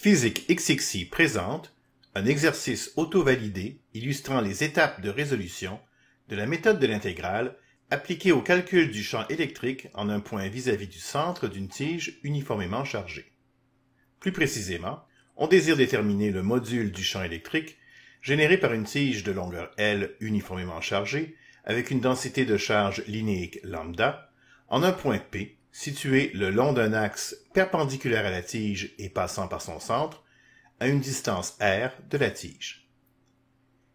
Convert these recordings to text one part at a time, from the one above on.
Physique XXI présente un exercice auto-validé illustrant les étapes de résolution de la méthode de l'intégrale appliquée au calcul du champ électrique en un point vis-à-vis du centre d'une tige uniformément chargée. Plus précisément, on désire déterminer le module du champ électrique généré par une tige de longueur L uniformément chargée avec une densité de charge linéique lambda en un point P situé le long d'un axe perpendiculaire à la tige et passant par son centre à une distance r de la tige.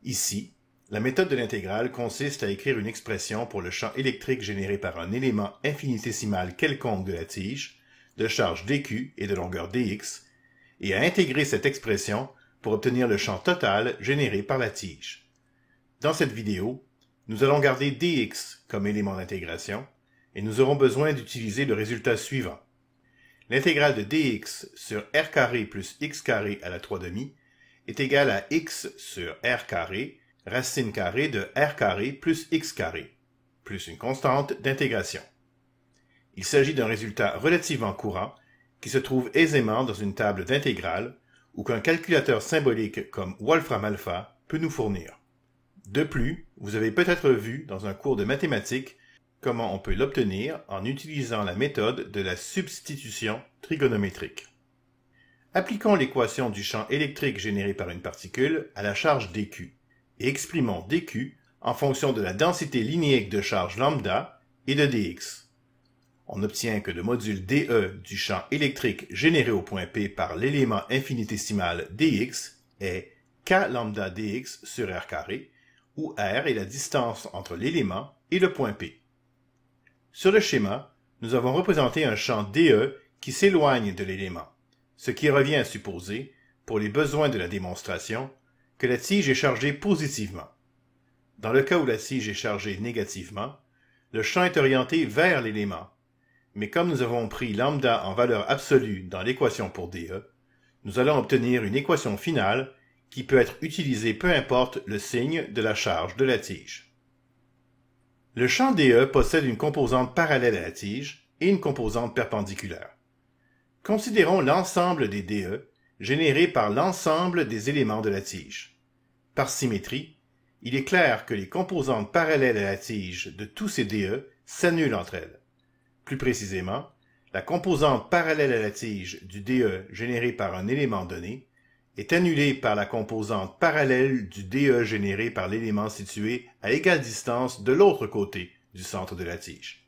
Ici, la méthode de l'intégrale consiste à écrire une expression pour le champ électrique généré par un élément infinitésimal quelconque de la tige, de charge dq et de longueur dx, et à intégrer cette expression pour obtenir le champ total généré par la tige. Dans cette vidéo, nous allons garder dx comme élément d'intégration, et nous aurons besoin d'utiliser le résultat suivant. L'intégrale de dx sur r carré plus x carré à la 3/2 est égale à x sur r carré racine carrée de r carré plus x carré, plus une constante d'intégration. Il s'agit d'un résultat relativement courant qui se trouve aisément dans une table d'intégrale ou qu'un calculateur symbolique comme Wolfram Alpha peut nous fournir. De plus, vous avez peut-être vu dans un cours de mathématiques comment on peut l'obtenir en utilisant la méthode de la substitution trigonométrique. Appliquons l'équation du champ électrique généré par une particule à la charge dq et exprimons dq en fonction de la densité linéique de charge lambda et de dx. On obtient que le module dE du champ électrique généré au point P par l'élément infinitésimal dx est k lambda dx sur r carré, où r est la distance entre l'élément et le point P. Sur le schéma, nous avons représenté un champ dE qui s'éloigne de l'élément, ce qui revient à supposer, pour les besoins de la démonstration, que la tige est chargée positivement. Dans le cas où la tige est chargée négativement, le champ est orienté vers l'élément, mais comme nous avons pris lambda en valeur absolue dans l'équation pour dE, nous allons obtenir une équation finale qui peut être utilisée peu importe le signe de la charge de la tige. Le champ dE possède une composante parallèle à la tige et une composante perpendiculaire. Considérons l'ensemble des dE générés par l'ensemble des éléments de la tige. Par symétrie, il est clair que les composantes parallèles à la tige de tous ces dE s'annulent entre elles. Plus précisément, la composante parallèle à la tige du dE généré par un élément donné est annulée par la composante parallèle du dE généré par l'élément situé à égale distance de l'autre côté du centre de la tige.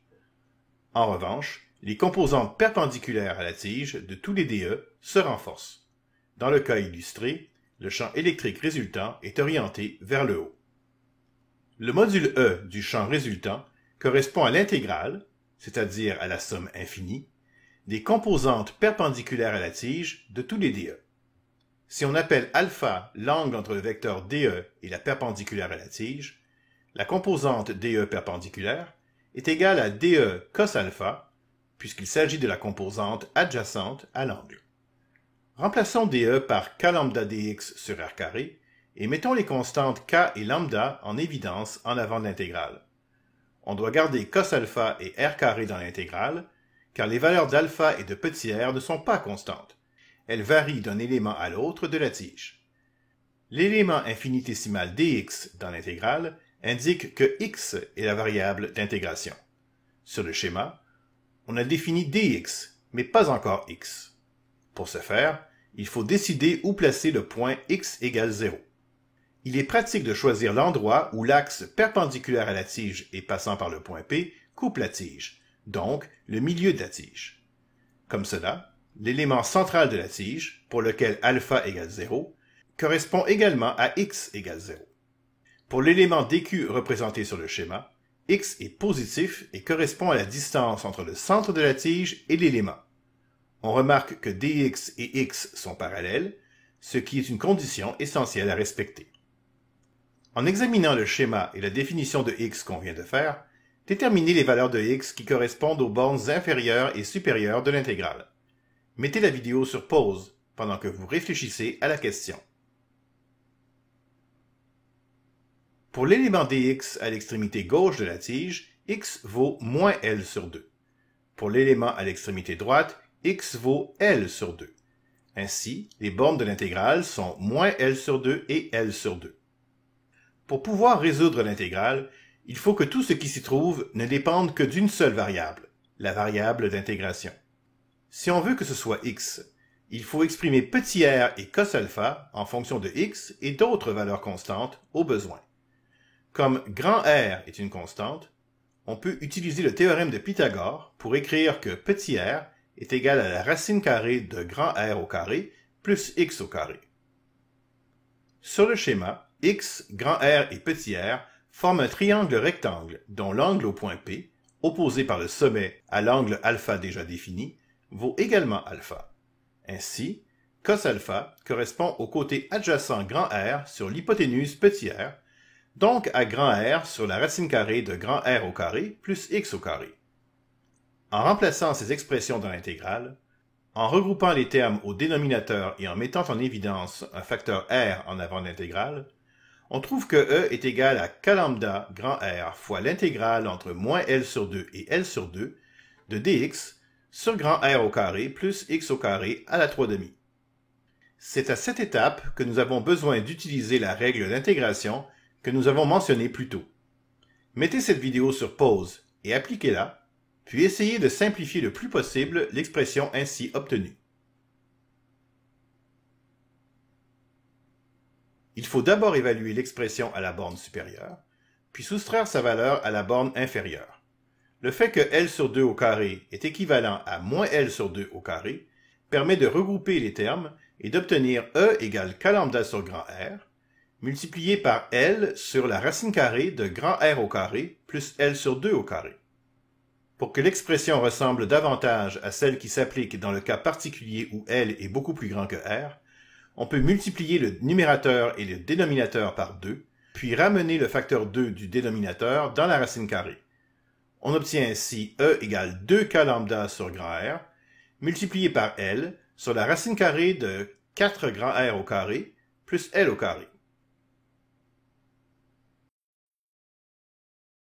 En revanche, les composantes perpendiculaires à la tige de tous les dE se renforcent. Dans le cas illustré, le champ électrique résultant est orienté vers le haut. Le module E du champ résultant correspond à l'intégrale, c'est-à-dire à la somme infinie, des composantes perpendiculaires à la tige de tous les dE. Si on appelle alpha l'angle entre le vecteur dE et la perpendiculaire à la tige, la composante dE perpendiculaire est égale à dE cos alpha, puisqu'il s'agit de la composante adjacente à l'angle. Remplaçons dE par k lambda dx sur r carré et mettons les constantes k et lambda en évidence en avant de l'intégrale. On doit garder cos alpha et r carré dans l'intégrale, car les valeurs d'alpha et de petit r ne sont pas constantes. Elles varient d'un élément à l'autre de la tige. L'élément infinitésimal dx dans l'intégrale indique que x est la variable d'intégration. Sur le schéma, on a défini dx, mais pas encore x. Pour ce faire, il faut décider où placer le point x égale 0. Il est pratique de choisir l'endroit où l'axe perpendiculaire à la tige et passant par le point P coupe la tige, donc le milieu de la tige. Comme cela, l'élément central de la tige, pour lequel alpha égale 0, correspond également à x égale 0. Pour l'élément dq représenté sur le schéma, x est positif et correspond à la distance entre le centre de la tige et l'élément. On remarque que dx et x sont parallèles, ce qui est une condition essentielle à respecter. En examinant le schéma et la définition de x qu'on vient de faire, déterminez les valeurs de x qui correspondent aux bornes inférieures et supérieures de l'intégrale. Mettez la vidéo sur pause pendant que vous réfléchissez à la question. Pour l'élément dx à l'extrémité gauche de la tige, x vaut moins L sur 2. Pour l'élément à l'extrémité droite, x vaut L sur 2. Ainsi, les bornes de l'intégrale sont moins L sur 2 et L sur 2. Pour pouvoir résoudre l'intégrale, il faut que tout ce qui s'y trouve ne dépende que d'une seule variable, la variable d'intégration. Si on veut que ce soit x, il faut exprimer petit r et cos alpha en fonction de x et d'autres valeurs constantes au besoin. Comme grand R est une constante, on peut utiliser le théorème de Pythagore pour écrire que petit r est égal à la racine carrée de grand R au carré plus x au carré. Sur le schéma, x, grand R et petit r forment un triangle rectangle dont l'angle au point P, opposé par le sommet à l'angle alpha déjà défini, vaut également alpha. Ainsi, cos alpha correspond au côté adjacent grand R sur l'hypoténuse petit r, donc à grand R sur la racine carrée de grand R au carré plus x au carré. En remplaçant ces expressions dans l'intégrale, en regroupant les termes au dénominateur et en mettant en évidence un facteur r en avant de l'intégrale, on trouve que E est égal à k lambda grand R fois l'intégrale entre moins L sur 2 et L sur 2 de dx sur grand R au carré plus x au carré à la 3/2. C'est à cette étape que nous avons besoin d'utiliser la règle d'intégration que nous avons mentionnée plus tôt. Mettez cette vidéo sur pause et appliquez-la, puis essayez de simplifier le plus possible l'expression ainsi obtenue. Il faut d'abord évaluer l'expression à la borne supérieure, puis soustraire sa valeur à la borne inférieure. Le fait que L sur 2 au carré est équivalent à moins L sur 2 au carré permet de regrouper les termes et d'obtenir E égale k lambda sur grand R, multiplié par L sur la racine carrée de grand R au carré plus L sur 2 au carré. Pour que l'expression ressemble davantage à celle qui s'applique dans le cas particulier où L est beaucoup plus grand que R, on peut multiplier le numérateur et le dénominateur par 2, puis ramener le facteur 2 du dénominateur dans la racine carrée. On obtient ainsi E égale 2k lambda sur grand R, multiplié par L sur la racine carrée de 4 grand R au carré plus L au carré.